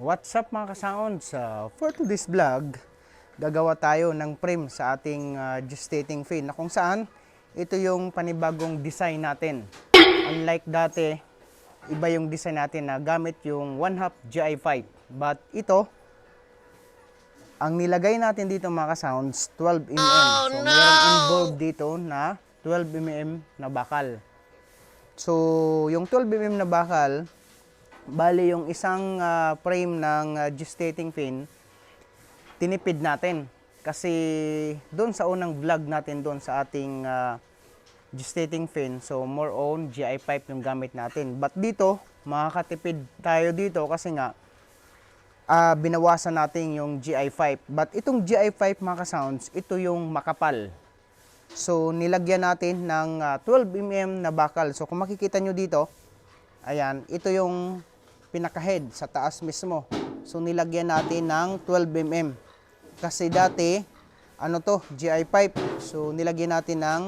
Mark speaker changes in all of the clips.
Speaker 1: What's up mga ka-sounds? For today's vlog, gagawa tayo ng frame sa ating gestating fin na kung saan ito yung panibagong design natin. Unlike dati, iba yung design natin na gamit yung 1/2 GI5. But ito, ang nilagay natin dito mga ka-sounds, 12mm. So mayroong involved dito na 12mm na bakal. So yung 12mm na bakal, bali yung isang frame ng gestating fin, tinipid natin. Kasi doon sa unang vlog natin doon sa ating gestating fin, so more on GI pipe yung gamit natin. But dito, makakatipid tayo dito kasi nga binawasan natin yung GI pipe. But itong GI pipe mga ka-sounds, ito yung makapal. So nilagyan natin ng 12mm na bakal. So kung makikita nyo dito, ayan, ito yung pinaka-head sa taas mismo. So nilagyan natin ng 12mm. Kasi dati, ano to, GI pipe. So nilagyan natin ng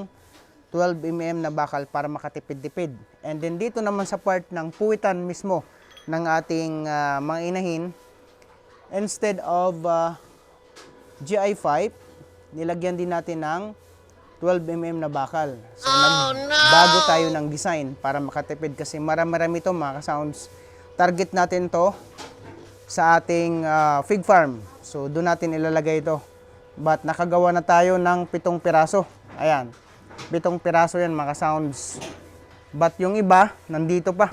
Speaker 1: 12mm na bakal para makatipid-tipid. And then dito naman sa part ng puwitan mismo ng ating mga inahin, instead of GI pipe, nilagyan din natin ng 12mm na bakal. So nagbago tayo ng design para makatipid kasi marami-rami ito mga ka-sounds. Target natin to sa ating fig farm. So doon natin ilalagay ito. But nakagawa na tayo ng 7 piraso. Ayan. 7 piraso yan mga ka-sounds. But yung iba, nandito pa.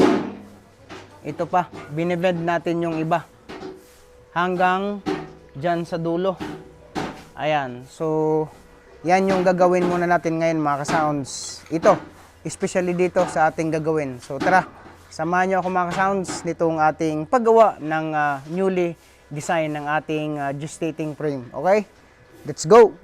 Speaker 1: Ito pa. Binibed natin yung iba. Hanggang dyan sa dulo. Ayan. So yan yung gagawin muna natin ngayon mga ka-sounds. Ito. Especially dito sa ating gagawin. So tara. Samahan nyo ako mga ka-sounds nitong ating paggawa ng newly design ng ating gestating frame. Okay? Let's go!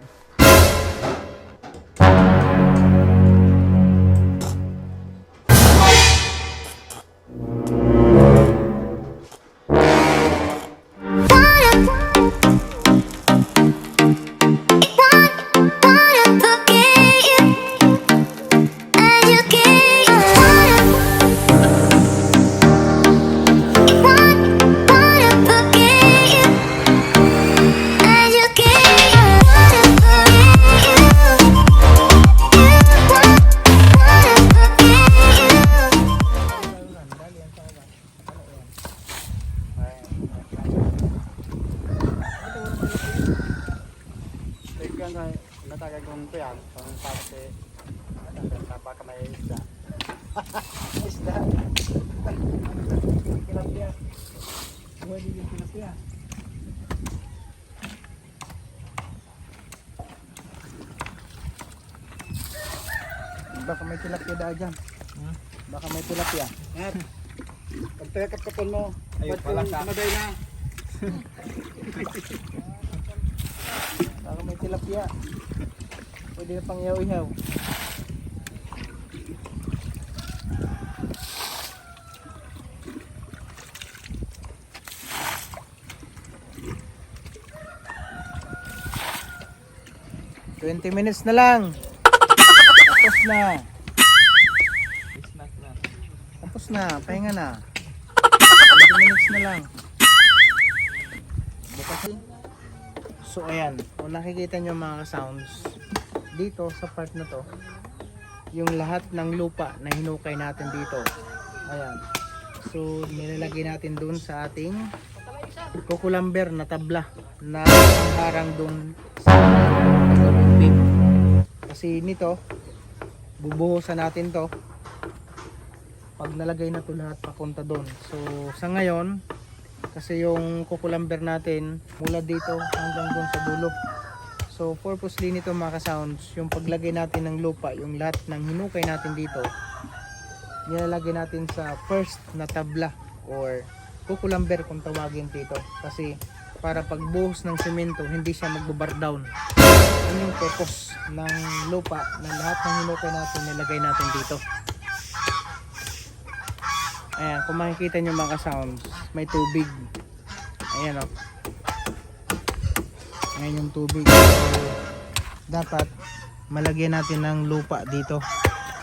Speaker 1: Natagay kong ito yan, pang pati, baka may isda. Isda. Tilapia. Pwede yung tilapia. Baka may tilapia dahil dyan. Baka may tilapia. Pagtayakap-kapon mo, ba't kung maday na? Baka may tilapia. Pwede na pang ihaw-ihaw. $20 minutes na lang. Tapos na. Tapos na. Pahinga na. 20 minutes na lang. Bukas. So ayan. Kung nakikita nyo mga sounds, dito sa part na to, yung lahat ng lupa na hinukay natin dito. Ayan. So nilalagay natin dun sa ating kukulamber na tabla na harang dun sa beam. Kasi nito, bubuhusan natin to pag nalagay na to lahat papunta dun. So sa ngayon, kasi yung kukulamber natin mula dito hanggang dun sa dulo. So purposely nito mga ka-sounds, yung paglagay natin ng lupa, yung lahat ng hinukay natin dito, nilalagay natin sa first na tabla or kukulamber kung tawagin dito. Kasi para pagbuhos ng semento, hindi siya magbabar down. Yun yung purpose ng lupa na lahat ng hinukay natin nilagay natin dito. Ayan, kung makikita nyo mga ka-sounds, may tubig. Ayan o. Ayan yung tubig. So, dapat malagyan natin ng lupa dito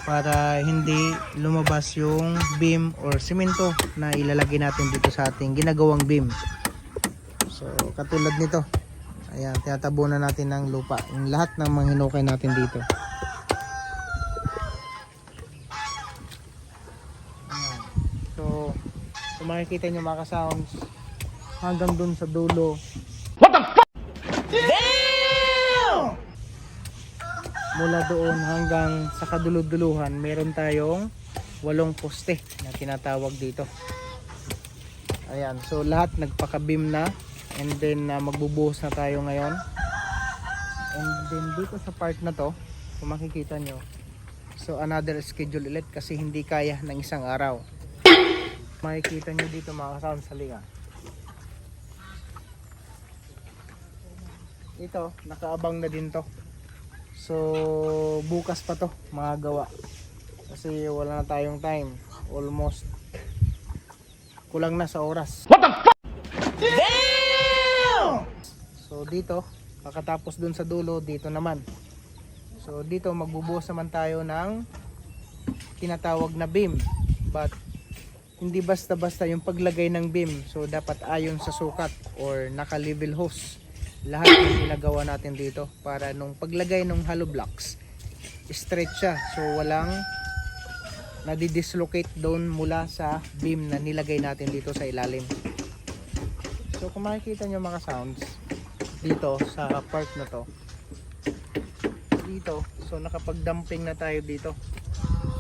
Speaker 1: para hindi lumabas yung beam or semento na ilalagay natin dito sa ating ginagawang beam. So katulad nito. Ayan, tinatabunan natin ng lupa. Yung lahat ng mga hinukay natin dito. Ayan. So, kung makikita nyo mga ka-sounds, hanggang dun sa dulo. What the fuck? Damn! Mula doon hanggang sa kaduluduluhan, meron tayong 8 poste na tinatawag dito. Ayan, so lahat nagpaka-beam na. And then magbubuhos na tayo ngayon. And then dito sa part na to, kung makikita nyo, so another schedule ulit kasi hindi kaya ng isang araw. Makikita nyo dito mga ka-sounds, halika. Ito, nakaabang na din to. So bukas pa to magagawa. Kasi wala na tayong time. Almost kulang na sa oras. What the fuck? Damn! So dito, pagkatapos dun sa dulo, dito naman. So dito magbubuhos naman tayo ng tinatawag na beam. But hindi basta-basta yung paglagay ng beam. So dapat ayon sa sukat or naka-level hose. Lahat ng ginagawa natin dito para nung paglagay ng hollow blocks, straight siya. So walang nadidislocate doon mula sa beam na nilagay natin dito sa ilalim. So kung makikita nyo mga sounds dito sa part na to, dito, so nakapag-dumping na tayo dito.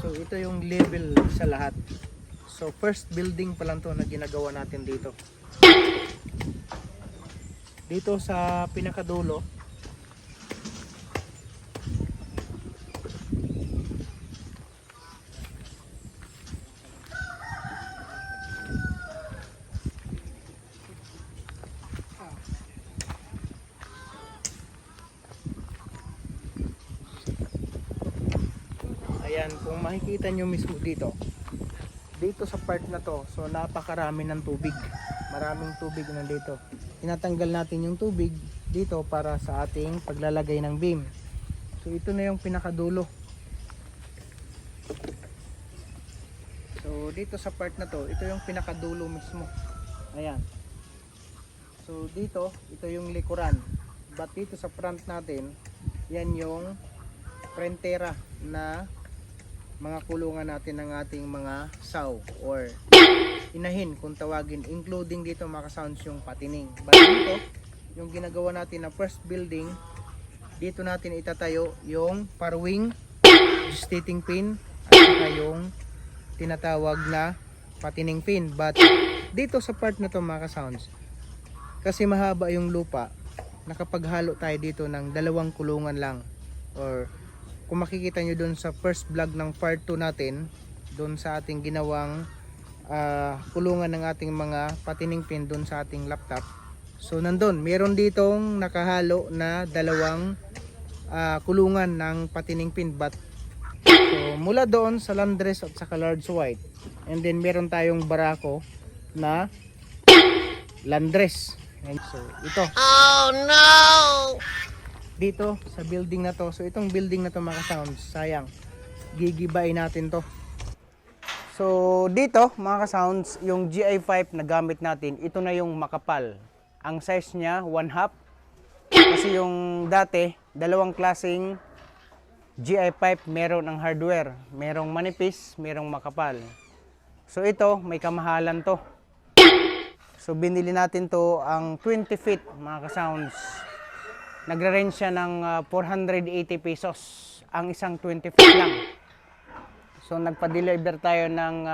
Speaker 1: So ito yung level sa lahat. So first building pa lang to na ginagawa natin dito. Dito sa pinakadulo, ayan, kung makikita nyo mismo dito sa part na to, so napakarami ng tubig, maraming tubig nandito. Tinatanggal natin yung tubig dito para sa ating paglalagay ng beam. So ito na yung pinakadulo. So dito sa part na to, ito yung pinakadulo mismo. Ayan. So dito, ito yung likuran. But dito sa front natin, yan yung prentera na mga kulungan natin ng ating mga saw or inahin kung tawagin, including dito mga sounds yung patining. But dito, yung ginagawa natin na first building, dito natin itatayo yung parwing, gestating pin, at saka yung tinatawag na patining pin. But dito sa part na to mga sounds, kasi mahaba yung lupa, nakapaghalo tayo dito ng 2 kulungan lang. Or kung makikita nyo dun sa first vlog ng part 2 natin, dun sa ating ginawang kulungan ng ating mga patining pin dun sa ating laptop. So nandun, meron ditong nakahalo na 2 kulungan ng patining pin. But so mula doon sa landress at saka large white, and then meron tayong barako na landress. And so ito, oh no, dito sa building na to. So itong building na to mga sounds, sayang, gigibain natin to. So dito mga ka-sounds, yung GI pipe na gamit natin, ito na yung makapal. Ang size niya 1/2. Kasi yung dati, 2 klaseng GI pipe, meron ang hardware, merong manipis, merong makapal. So ito, may kamahalan to. So binili natin to ang 20 feet mga ka-sounds. Nagre-range siya ng 480 pesos ang isang 20 feet lang. So nagpa-deliver tayo ng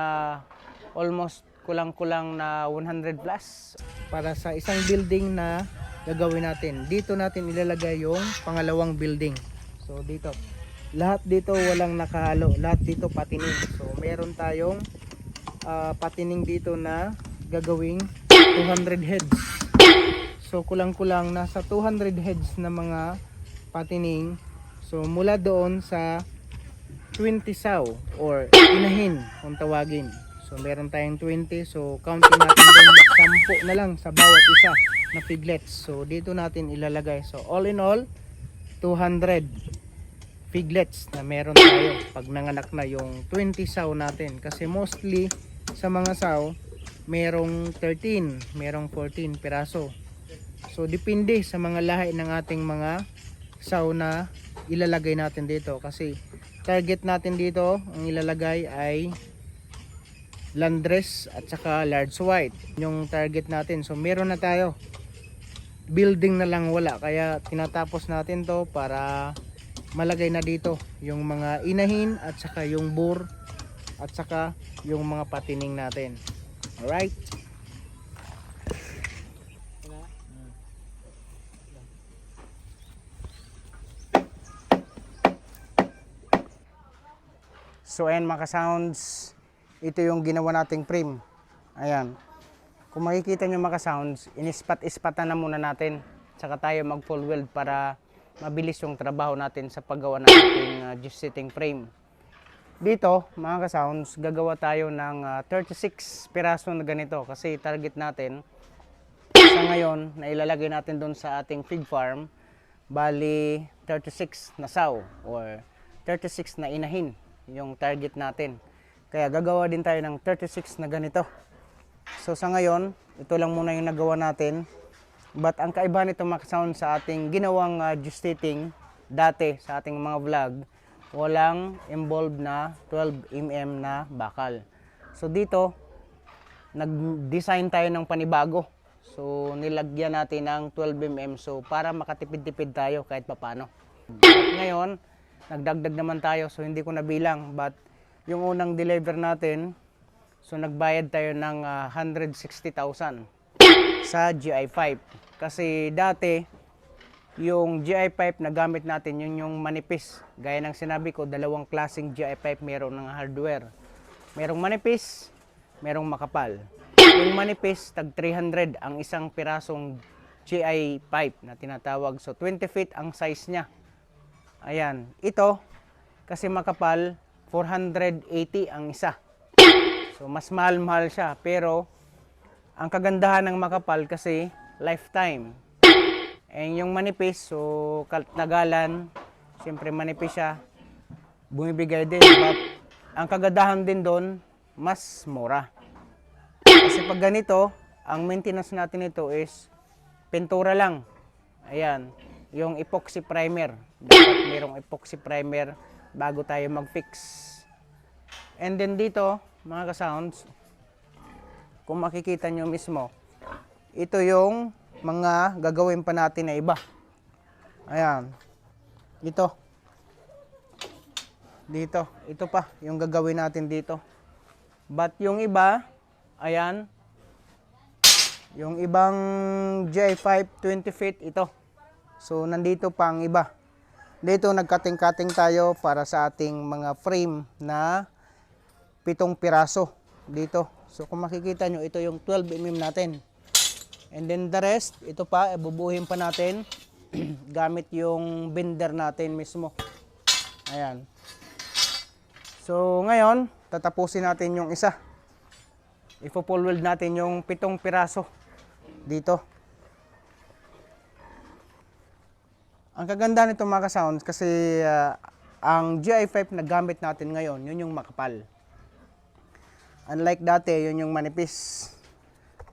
Speaker 1: almost kulang-kulang na 100 plus para sa isang building na gagawin natin. Dito natin ilalagay yung pangalawang building. So dito, lahat dito walang nakahalo, lahat dito patining. So meron tayong patining dito na gagawing 200 heads. So kulang-kulang nasa 200 heads na mga patining. So mula doon sa 20 saw or inahin kung tawagin. So meron tayong 20. So counting natin doon 10 na lang sa bawat isa na piglets. So dito natin ilalagay. So all in all 200 piglets na meron tayo pag nanganak na yung 20 saw natin. Kasi mostly sa mga saw merong 13, merong 14 piraso. So depende sa mga lahi ng ating mga saw na ilalagay natin dito, kasi target natin dito ang ilalagay ay Landrace at saka large white yung target natin. So meron na tayo, building na lang wala, kaya tinatapos natin to para malagay na dito yung mga inahin at saka yung boar at saka yung mga patining natin. Alright, so ayan mga ka-sounds, ito yung ginawa nating frame. Ayan, kung makikita nyo mga ka-sounds, inispat-ispatan na muna natin, saka tayo mag full weld para mabilis yung trabaho natin sa paggawa ng ating just sitting frame. Dito mga ka-sounds, gagawa tayo ng 36 piraso na ganito, kasi target natin sa ngayon na ilalagay natin doon sa ating pig farm, bali 36 na saw or 36 na inahin yung target natin. Kaya gagawa din tayo ng 36 na ganito. So sa ngayon, ito lang muna yung nagawa natin. But ang kaiba nito mga ka-sound sa ating ginawang gestating dati sa ating mga vlog, walang involved na 12mm na bakal. So dito, nag-design tayo ng panibago. So nilagyan natin ng 12mm, so para makatipid-tipid tayo kahit papano. At ngayon, nagdagdag naman tayo, so hindi ko nabilang, but yung unang deliver natin, so nagbayad tayo ng 160,000 sa GI pipe. Kasi dati, yung GI pipe na gamit natin, yun yung manipis. Gaya ng sinabi ko, dalawang klaseng GI pipe meron ng hardware. Merong manipis, merong makapal. Yung manipis, tag 300 ang isang pirasong GI pipe na tinatawag. So 20 feet ang size niya. Ayan, ito, kasi makapal, 480 ang isa. So mas mahal-mahal siya, pero ang kagandahan ng makapal kasi lifetime. And yung manipis, so tagalan, siyempre manipis siya, bumibigay din. But ang kagandahan din doon, mas mura. Kasi pag ganito, ang maintenance natin ito is pintura lang. Ayan, yung epoxy primer. Dapat mayroong epoxy primer bago tayo mag-fix. And then dito, mga ka-sounds, kung makikita nyo mismo, ito yung mga gagawin pa natin na iba. Ayan. Dito. Ito pa yung gagawin natin dito. But yung iba, ayan, yung ibang J5 20 feet ito. So nandito pa ang iba. Dito nagkating-kating tayo para sa ating mga frame na 7 piraso dito. So kung makikita nyo, ito yung 12mm natin. And then the rest, ito pa, bubuhin pa natin gamit yung bender natin mismo. Ayan. So ngayon, tatapusin natin yung isa. Ipo-full weld natin yung 7 piraso dito. Ang kaganda nito mga ka-sounds, kasi ang GI5 na gamit natin ngayon, yun yung makapal. Unlike dati, yun yung manipis.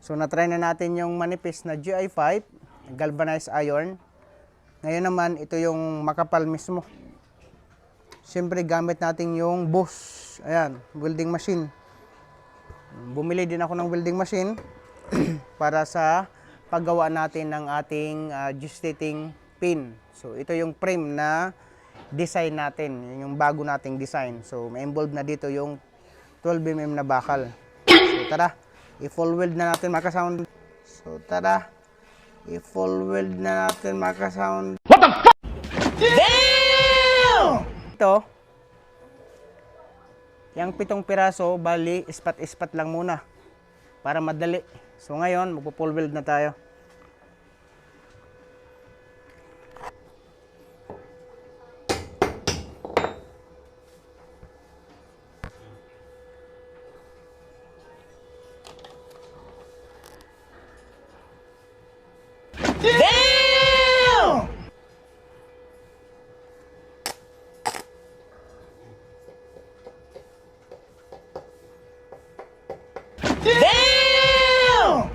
Speaker 1: So na-try na natin yung manipis na GI5, galvanized iron. Ngayon naman, ito yung makapal mismo. Siyempre gamit natin yung Bosch, ayan, welding machine. Bumili din ako ng welding machine para sa paggawa natin ng ating gestating pin. So ito yung frame na design natin, yung bago nating design. So may involved na dito yung 12mm na bakal. So tara, i-full weld na natin mga ka-sound. So tara, i-full weld na natin mga ka-sound. What the fuck? Damn! Ito, yung 7 piraso, bali, ispat-ispat lang muna para madali. So ngayon, magpo-full weld na tayo. Damn! Damn!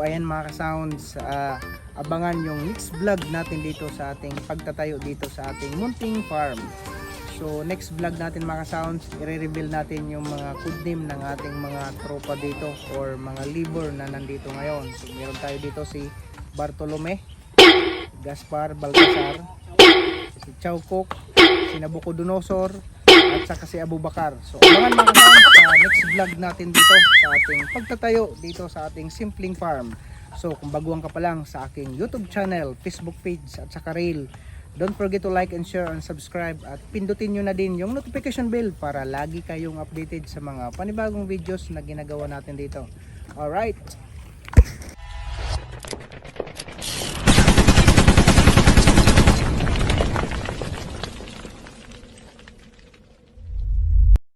Speaker 1: So ayan mga ka-sounds, abangan yung next vlog natin dito sa ating pagtatayo dito sa ating munting farm. So next vlog natin mga ka-sounds, i-reveal natin yung mga codename ng ating mga tropa dito or mga libor na nandito ngayon. So meron tayo dito si Bartolome, Gaspar Baltasar, si Chowkok, si Nabucodonosor, at saka si Abubakar. So abangan mga ka-sounds sa next vlog natin dito sa ating pagtatayo dito sa ating simpleng farm. So kung baguhan ka pa lang sa aking YouTube channel, Facebook page at saka reel, don't forget to like and share and subscribe at pindutin nyo na din yung notification bell para lagi kayong updated sa mga panibagong videos na ginagawa natin dito. Alright!